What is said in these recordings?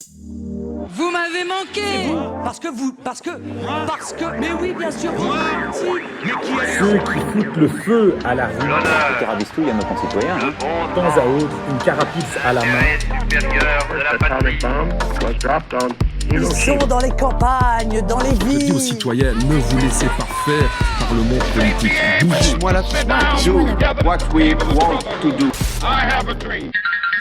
Vous m'avez manqué. Parce que, mais oui, bien sûr, vous Ceux qui foutent le feu à la rue, L'honneur carabistouille à nos concitoyens. de de temps à autre, une carapice à la main. supérieur de la patrie. Ils sont dans les campagnes, dans les Je dis aux villes. citoyens, ne vous laissez pas faire par le monde politique. Bougez-moi la paix. What we want to do.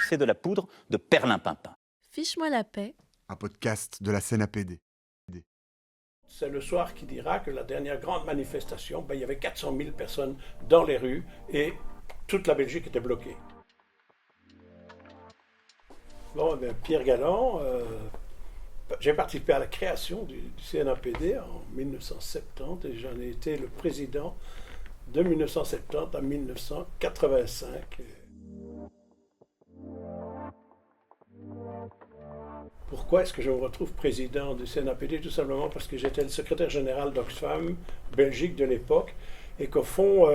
C'est de la poudre de perlimpinpin. Fiche-moi la paix. Un podcast de la CNAPD. C'est le soir qui dira que la dernière grande manifestation, il y avait 400 000 personnes dans les rues et toute la Belgique était bloquée. Bon, Pierre Galland, j'ai participé à la création du CNAPD en 1970 et j'en ai été le président de 1970 à 1985. Pourquoi est-ce que je me retrouve président du CNAPD? Tout simplement parce que j'étais le secrétaire général d'Oxfam, Belgique de l'époque, et qu'au fond,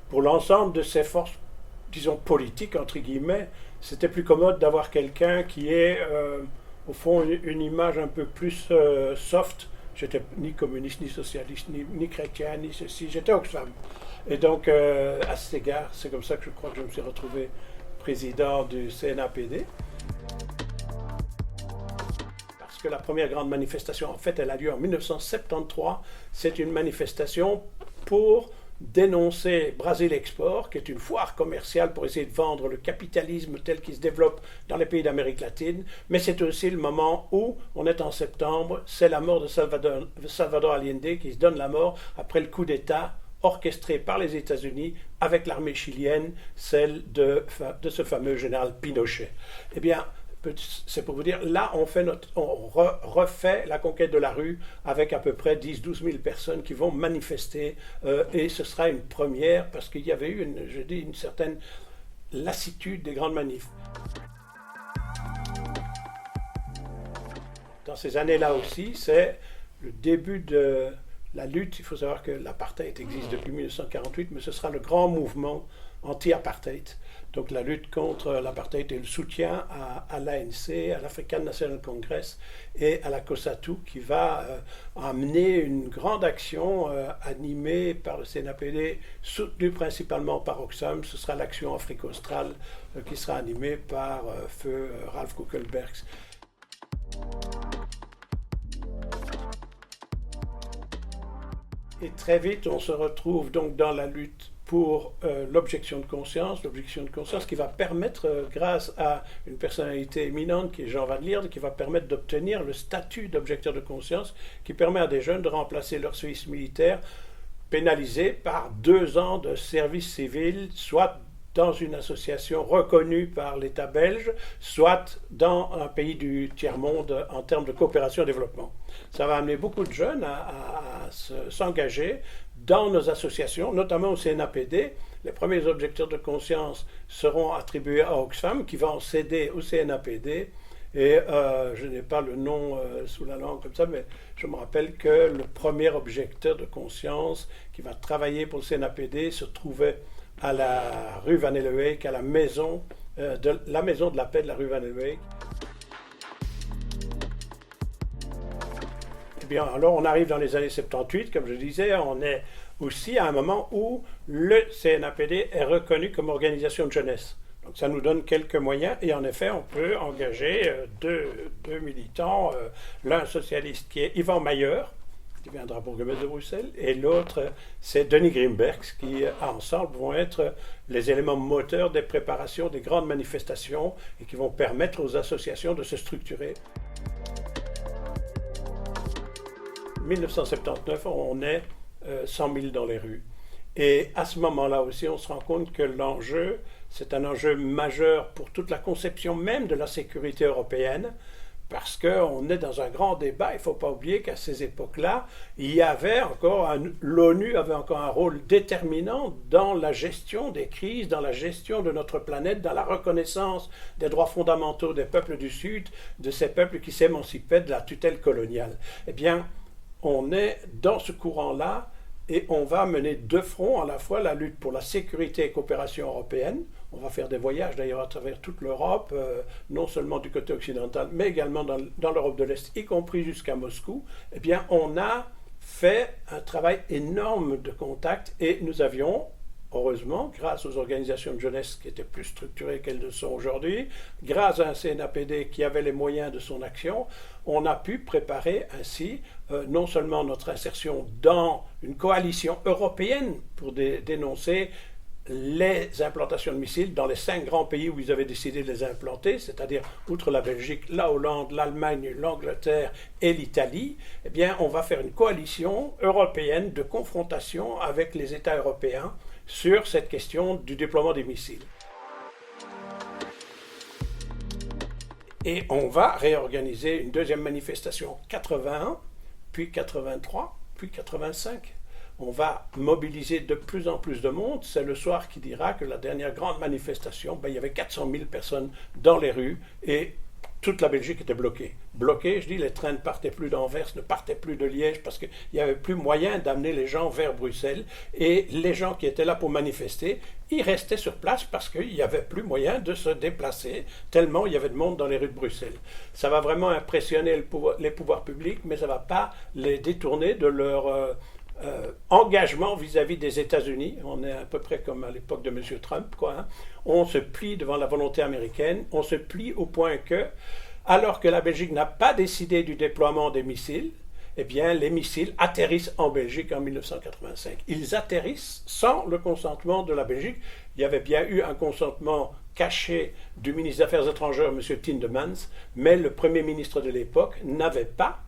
pour l'ensemble de ces forces, disons politiques, entre guillemets, c'était plus commode d'avoir quelqu'un qui ait, au fond, une image un peu plus soft. J'étais ni communiste, ni socialiste, ni chrétien, ni ceci, j'étais Oxfam. Et donc, à cet égard, c'est comme ça que je crois que je me suis retrouvé président du CNAPD. Que la première grande manifestation, en fait, elle a lieu en 1973. C'est une manifestation pour dénoncer Brazil Export, qui est une foire commerciale pour essayer de vendre le capitalisme tel qu'il se développe dans les pays d'Amérique latine. Mais c'est aussi le moment où, on est en septembre, c'est la mort de Salvador Allende qui se donne la mort après le coup d'État orchestré par les États-Unis avec l'armée chilienne, celle de ce fameux général Pinochet. Eh bien, c'est pour vous dire, là, on refait la conquête de la rue avec à peu près 10-12 000 personnes qui vont manifester et ce sera une première parce qu'il y avait eu, une certaine lassitude des grandes manifs. Dans ces années-là aussi, c'est le début de la lutte. Il faut savoir que l'apartheid existe depuis 1948, mais ce sera le grand mouvement anti-apartheid. Donc la lutte contre l'apartheid et le soutien à l'ANC, à l'African National Congress et à la COSATU qui va amener une grande action animée par le CNAPD, soutenue principalement par Oxfam. Ce sera l'action Afrique australe qui sera animée par feu Ralph Kuckelbergs. Et très vite, on se retrouve donc dans la lutte pour l'objection de conscience qui va permettre, grâce à une personnalité éminente qui est Jean Van Lierde, qui va permettre d'obtenir le statut d'objecteur de conscience, qui permet à des jeunes de remplacer leur service militaire pénalisé par 2 ans de service civil, soit dans une association reconnue par l'État belge, soit dans un pays du tiers-monde en termes de coopération et développement. Ça va amener beaucoup de jeunes à s'engager dans nos associations, notamment au CNAPD. Les premiers objecteurs de conscience seront attribués à Oxfam, qui va en céder au CNAPD. Et je n'ai pas le nom sous la langue comme ça, mais je me rappelle que le premier objecteur de conscience qui va travailler pour le CNAPD se trouvait à la rue Van Helleweyck, à la maison de la paix de la rue Van Helleweyck. Eh bien, alors on arrive dans les années 78, comme je disais, on est aussi à un moment où le CNAPD est reconnu comme organisation de jeunesse. Donc ça nous donne quelques moyens et en effet, on peut engager deux militants, l'un socialiste qui est Yvan Mayer, qui viendra bourgmestre de Bruxelles, et l'autre, c'est Denis Grimbergs, qui, ensemble, vont être les éléments moteurs des préparations des grandes manifestations et qui vont permettre aux associations de se structurer. 1979, on est 100 000 dans les rues. Et à ce moment-là aussi, on se rend compte que l'enjeu, c'est un enjeu majeur pour toute la conception même de la sécurité européenne, parce qu'on est dans un grand débat. Il ne faut pas oublier qu'à ces époques-là, l'ONU avait encore un rôle déterminant dans la gestion des crises, dans la gestion de notre planète, dans la reconnaissance des droits fondamentaux des peuples du Sud, de ces peuples qui s'émancipaient de la tutelle coloniale. Eh bien, on est dans ce courant-là et on va mener 2 fronts, à la fois la lutte pour la sécurité et coopération européenne. On va faire des voyages d'ailleurs à travers toute l'Europe, non seulement du côté occidental, mais également dans l'Europe de l'Est, y compris jusqu'à Moscou. Eh bien, on a fait un travail énorme de contact et nous avions, heureusement, grâce aux organisations de jeunesse qui étaient plus structurées qu'elles ne sont aujourd'hui, grâce à un CNAPD qui avait les moyens de son action, on a pu préparer ainsi non seulement notre insertion dans une coalition européenne pour dénoncer les implantations de missiles dans les 5 grands pays où ils avaient décidé de les implanter, c'est-à-dire outre la Belgique, la Hollande, l'Allemagne, l'Angleterre et l'Italie. Eh bien, on va faire une coalition européenne de confrontation avec les États européens sur cette question du déploiement des missiles. Et on va réorganiser une deuxième manifestation 81, puis 83, puis 85. On va mobiliser de plus en plus de monde. C'est le soir qui dira que la dernière grande manifestation, il y avait 400 000 personnes dans les rues et toute la Belgique était bloquée. Bloquée, je dis, les trains ne partaient plus d'Anvers, ne partaient plus de Liège parce qu'il n'y avait plus moyen d'amener les gens vers Bruxelles. Et les gens qui étaient là pour manifester, ils restaient sur place parce qu'il n'y avait plus moyen de se déplacer, tellement il y avait de monde dans les rues de Bruxelles. Ça va vraiment impressionner les pouvoirs publics, mais ça ne va pas les détourner de leur engagement vis-à-vis des États-Unis. On est à peu près comme à l'époque de M. Trump, quoi. On se plie devant la volonté américaine, on se plie au point que, alors que la Belgique n'a pas décidé du déploiement des missiles, eh bien, les missiles atterrissent en Belgique en 1985. Ils atterrissent sans le consentement de la Belgique. Il y avait bien eu un consentement caché du ministre des Affaires étrangères, M. Tindemans, mais le Premier ministre de l'époque n'avait pas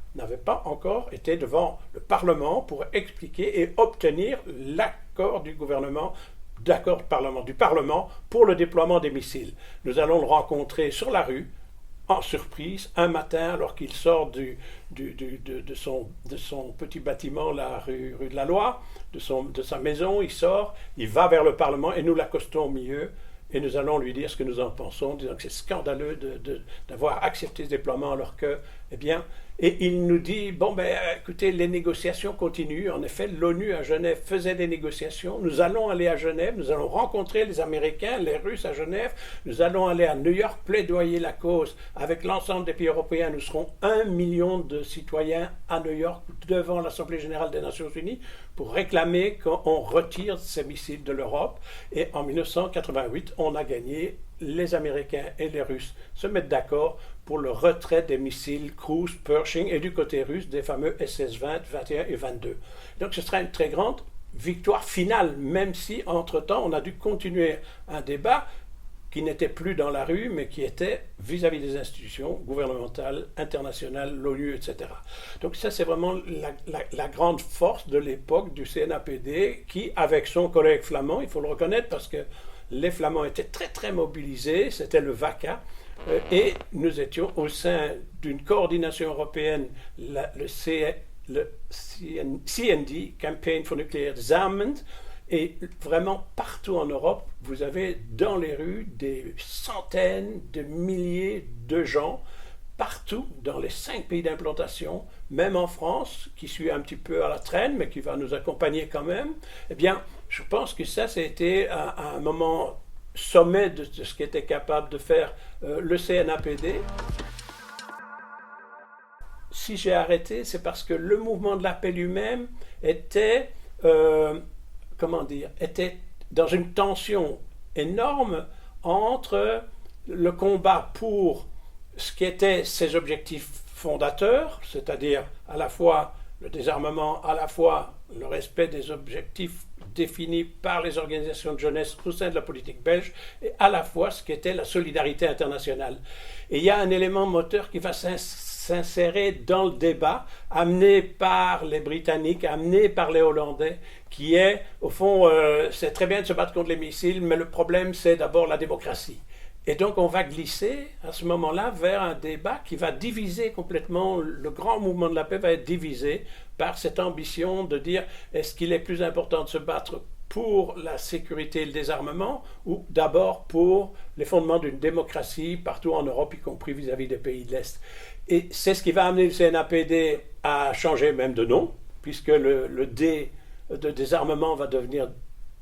encore été devant le Parlement pour expliquer et obtenir l'accord du gouvernement, du Parlement pour le déploiement des missiles. Nous allons le rencontrer sur la rue, en surprise, un matin, alors qu'il sort de son petit bâtiment, la rue de la Loi, de sa maison, il sort, il va vers le Parlement et nous l'accostons au milieu. Et nous allons lui dire ce que nous en pensons, disant que c'est scandaleux d'avoir accepté ce déploiement alors que, eh bien, et il nous dit, écoutez, les négociations continuent. En effet, l'ONU à Genève faisait des négociations. Nous allons aller à Genève, nous allons rencontrer les Américains, les Russes à Genève. Nous allons aller à New York plaidoyer la cause avec l'ensemble des pays européens. Nous serons 1 million de citoyens à New York devant l'Assemblée générale des Nations unies pour réclamer qu'on retire ces missiles de l'Europe. Et en 1988, on a gagné. Les Américains et les Russes se mettent d'accord pour le retrait des missiles Cruise, Pershing et du côté russe des fameux SS-20, 21 et 22. Donc ce sera une très grande victoire finale, même si entre-temps on a dû continuer un débat qui n'était plus dans la rue, mais qui était vis-à-vis des institutions gouvernementales, internationales, l'ONU, etc. Donc ça, c'est vraiment la grande force de l'époque du CNAPD qui, avec son collègue flamand, il faut le reconnaître parce que les Flamands étaient très très mobilisés, c'était le VACA, et nous étions au sein d'une coordination européenne, le CND, Campaign for Nuclear Disarmament, et vraiment partout en Europe, vous avez dans les rues des centaines de milliers de gens, partout dans les 5 pays d'implantation, même en France, qui suit un petit peu à la traîne, mais qui va nous accompagner quand même. Eh bien, je pense que ça a été un moment sommet de ce qu'était capable de faire le CNAPD. Si j'ai arrêté, c'est parce que le mouvement de la paix lui-même était dans une tension énorme entre le combat pour ce qui étaient ses objectifs fondateurs, c'est-à-dire à la fois le désarmement, à la fois le respect des objectifs définis par les organisations de jeunesse au sein de la politique belge, et à la fois ce qui était la solidarité internationale. Et il y a un élément moteur qui va s'insérer dans le débat, amené par les Britanniques, amené par les Hollandais, qui est, au fond, c'est très bien de se battre contre les missiles, mais le problème, c'est d'abord la démocratie. Et donc on va glisser à ce moment-là vers un débat qui va diviser complètement, le grand mouvement de la paix va être divisé par cette ambition de dire est-ce qu'il est plus important de se battre pour la sécurité et le désarmement ou d'abord pour les fondements d'une démocratie partout en Europe, y compris vis-à-vis des pays de l'Est. Et c'est ce qui va amener le CNAPD à changer même de nom, puisque le D de désarmement va devenir,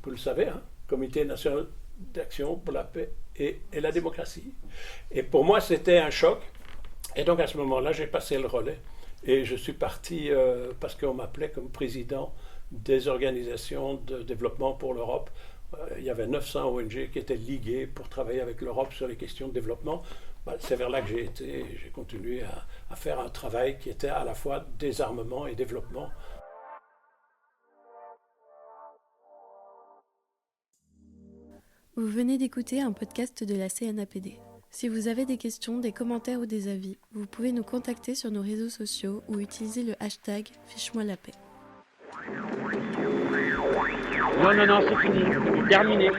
vous le savez, Comité national d'action pour la paix et la démocratie. Et pour moi, c'était un choc. Et donc, à ce moment-là, j'ai passé le relais. Et je suis parti parce qu'on m'appelait comme président des organisations de développement pour l'Europe. Il y avait 900 ONG qui étaient liguées pour travailler avec l'Europe sur les questions de développement. C'est vers là que j'ai été. Et j'ai continué à faire un travail qui était à la fois désarmement et développement. Vous venez d'écouter un podcast de la CNAPD. Si vous avez des questions, des commentaires ou des avis, vous pouvez nous contacter sur nos réseaux sociaux ou utiliser le hashtag #FicheMoiLaPaix. Non, c'est fini. Terminé.